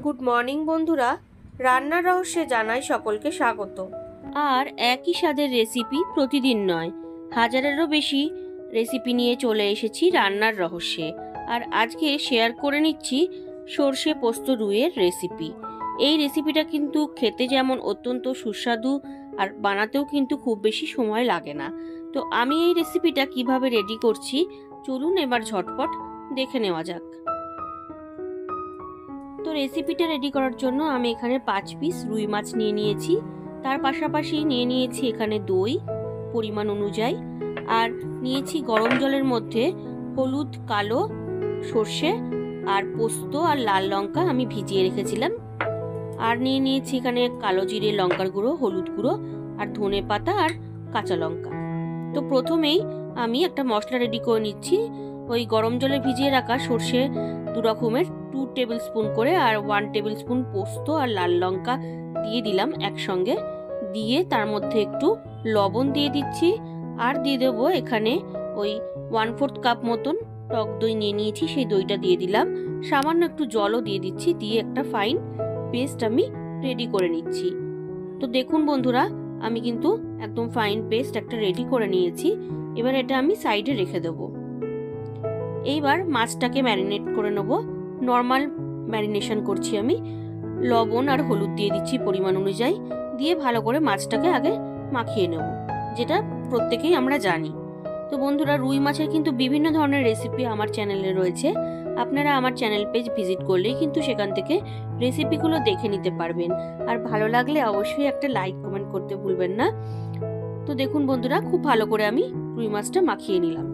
Good morning বন্ধুরা, রান্নার রহস্যে জানাই সকলকে স্বাগত। আর একই স্বাদের রেসিপি প্রতিদিন নয়, হাজারেরও বেশি রেসিপি নিয়ে চলে এসেছি রান্নার রহস্যে। আর আজকে শেয়ার করে নিচ্ছি সর্ষে পোস্ত রুইয়ের রেসিপি। এই রেসিপিটা কিন্তু খেতে যেমন অত্যন্ত সুস্বাদু, আর বানাতেও কিন্তু খুব বেশি সময় লাগে না। তো আমি এই রেসিপিটা কিভাবে রেডি করছি চলুন এবার ঝটপট দেখে নেওয়া যাক। তো রেসিপিটা রেডি করার জন্য আমি এখানে 5 পিস রুই মাছ নিয়ে নিয়েছি। তার পাশাপাশি নিয়ে নিয়েছি এখানে দই পরিমাণ অনুযায়ী, আর নিয়েছি গরম জলের মধ্যে হলুদ, কালো সর্ষে আর পোস্ত আর লাল লঙ্কা আমি ভিজিয়ে রেখেছিলাম। আর নিয়ে নিয়েছি এখানে কালো জিরে, লঙ্কার গুঁড়ো, হলুদ গুঁড়ো আর ধনে পাতা আর কাঁচা লঙ্কা। তো প্রথমেই আমি একটা মশলা রেডি করে নিচ্ছি। ওই গরম জলে ভিজিয়ে রাখা সর্ষে 2 রকমের 2 টেবিল স্পুন করে, আর 1 টেবিল স্পুন পোস্ত আর লাল লঙ্কা দিয়ে দিলাম একসঙ্গে। দিয়ে তার মধ্যে একটু লবণ দিয়ে দিচ্ছি, আর দিয়ে দেবো এখানে ওই 1/4 কাপ মতন টক দই নিয়ে নিয়েছি, সেই দইটা দিয়ে দিলাম। সামান্য একটু জলও দিয়ে দিচ্ছি, দিয়ে একটা ফাইন পেস্ট আমি রেডি করে নিচ্ছি। তো দেখুন বন্ধুরা, আমি কিন্তু একদম ফাইন পেস্ট একটা রেডি করে নিয়েছি। এবার এটা আমি সাইডে রেখে দেবো। এইবার মাছটাকে ম্যারিনেট করে নেব। নর্মাল ম্যারিনেশন করছি আমি। লবণ আর হলুদ দিয়ে দিচ্ছি পরিমাণ অনুযায়ী, দিয়ে ভালো করে মাছটাকে আগে মাখিয়ে নেব, যেটা প্রত্যেকেই আমরা জানি। তো বন্ধুরা, রুই মাছের কিন্তু বিভিন্ন ধরনের রেসিপি আমার চ্যানেলে রয়েছে। আপনারা আমার চ্যানেল পেজ ভিজিট করলেই কিন্তু সেখান থেকে রেসিপিগুলো দেখে নিতে পারবেন। আর ভালো লাগলে অবশ্যই একটা লাইক কমেন্ট করতে ভুলবেন না। তো দেখুন বন্ধুরা, খুব ভালো করে আমি রুই মাছটা মাখিয়ে নিলাম।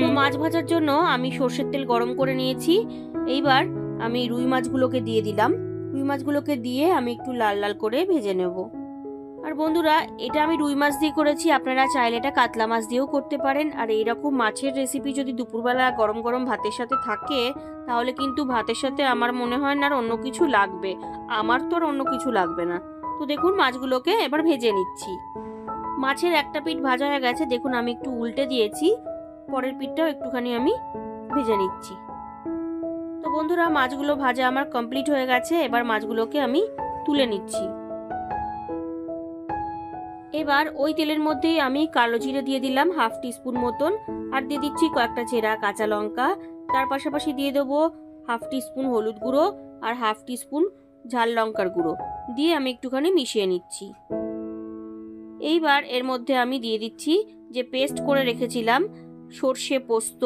তো মাছ ভাজার জন্য আমি সর্ষের তেল গরম করে নিয়েছি। এইবার আমি রুই মাছগুলোকে দিয়ে দিলাম। রুই মাছগুলোকে দিয়ে আমি একটু লাল লাল করে ভেজে নেব। আর বন্ধুরা, এটা আমি রুই মাছ দিয়ে করেছি, আপনারা চাইলে এটা কাতলা মাছ দিয়েও করতে পারেন। আর এইরকম মাছের রেসিপি যদি দুপুরবেলা গরম গরম ভাতের সাথে থাকে, তাহলে কিন্তু ভাতের সাথে আমার মনে হয় না আর অন্য কিছু লাগবে। আমার তো আর অন্য কিছু লাগবে না। তো দেখুন, মাছগুলোকে এবার ভেজে নিচ্ছি। মাছের একটা পিঠ ভাজা হয়ে গেছে, দেখুন আমি একটু উল্টে দিয়েছি। পরের পিঠটাও একটুখানি আমি ভেজে নিচ্ছি। তো বন্ধুরা, মাছগুলো ভাজা আমার কমপ্লিট হয়ে গেছে। এবার মাছগুলোকে আমি তুলে নিচ্ছি। এবার ওই তেলের মধ্যেই আমি কালো জিরে দিয়ে দিলাম 1/2 টিস্পুন মতন, আর দিয়ে দিচ্ছি কয়েকটা চেরা কাঁচা লঙ্কা। তার পাশাপাশি দিয়ে দেবো 1/2 টিস্পুন হলুদ গুঁড়ো আর 1/2 টিস্পুন ঝাল লঙ্কার গুঁড়ো, দিয়ে আমি একটুখানি মিশিয়ে নিচ্ছি। এইবার এর মধ্যে আমি দিয়ে দিচ্ছি যে পেস্ট করে রেখেছিলাম সর্ষে, পোস্ত,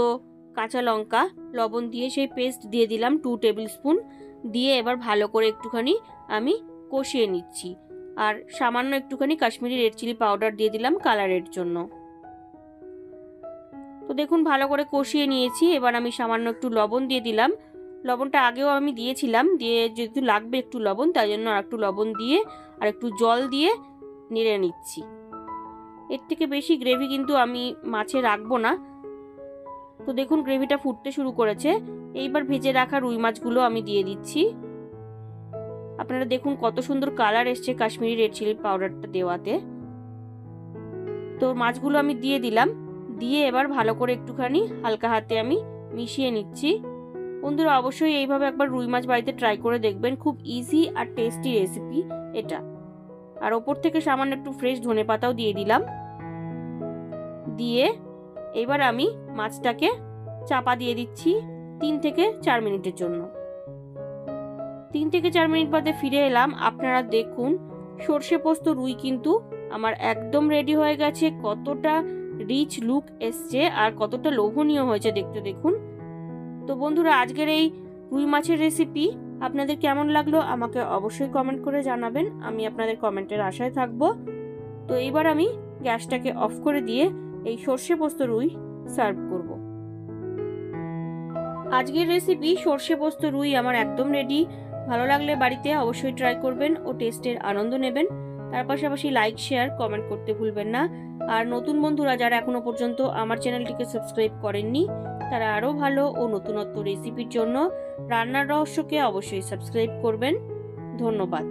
কাঁচা লঙ্কা, লবণ দিয়ে সেই পেস্ট দিয়ে দিলাম 2 টেবিল স্পুন। দিয়ে এবার ভালো করে একটুখানি আমি কষিয়ে নিচ্ছি। আর সামান্য একটুখানি কাশ্মীরি রেড চিলি পাউডার দিয়ে দিলাম কালারের জন্য। তো দেখুন ভালো করে কষিয়ে নিয়েছি। এবার আমি সামান্য একটু লবণ দিয়ে দিলাম। লবণটা আগেও আমি দিয়েছিলাম, দিয়ে যেহেতু লাগবে একটু লবণ, তাই জন্য আর একটু লবণ দিয়ে আর একটু জল দিয়ে নেড়ে নিচ্ছি। এর থেকে বেশি গ্রেভি কিন্তু আমি মাছে রাখবো না। তো দেখুন গ্রেভিটা ফুটতে শুরু করেছে। এইবার ভেজে রাখা রুই মাছগুলো আমি দিয়ে দিচ্ছি। আপনারা দেখুন কত সুন্দর কালার এসছে কাশ্মীরি রেড চিলি পাউডারটা দেওয়াতে। তো মাছগুলো আমি দিয়ে দিলাম, দিয়ে এবার ভালো করে একটুখানি হালকা হাতে আমি মিশিয়ে নিচ্ছি। বন্ধুরা, অবশ্যই এইভাবে একবার রুই মাছ বাড়িতে ট্রাই করে দেখবেন। খুব ইজি আর টেস্টি রেসিপি এটা। আর ওপর থেকে সামান্য একটু ফ্রেশ ধনেপাতাও দিয়ে দিলাম। দিয়ে এবার আমি মাছটাকে চাপা দিয়ে দিচ্ছি 3 থেকে 4 মিনিটের জন্য। 3 থেকে 4 মিনিট বাদে ফিরে এলাম। আপনারা দেখুন সর্ষে পোস্ত রুই কিন্তু আমার একদম রেডি হয়ে গেছে। কতটা রিচ লুক এসছে আর কতটা লোভনীয় হয়েছে দেখতে, দেখুন। তো বন্ধুরা, আজকের এই রুই মাছের রেসিপি আপনাদের কেমন লাগলো আমাকে অবশ্যই কমেন্ট করে জানাবেন। আমি আপনাদের কমেন্টের আশায় থাকবো। তো এইবার আমি গ্যাসটাকে অফ করে দিয়ে এই সর্ষে পোস্ত রুই সার্ভ করব। আজকের রেসিপি সর্ষে পোস্ত রুই আমার একদম রেডি। ভালো লাগলে বাড়িতে অবশ্যই ট্রাই করবেন ও টেস্টের আনন্দ নেবেন। তার পাশাপাশি লাইক, শেয়ার, কমেন্ট করতে ভুলবেন না। আর নতুন বন্ধুরা যারা এখনো পর্যন্ত আমার চ্যানেলটিকে সাবস্ক্রাইব করেননি, তারা আরও ভালো ও নতুনত্ব রেসিপির জন্য রান্নার রহস্যকে অবশ্যই সাবস্ক্রাইব করবেন। ধন্যবাদ।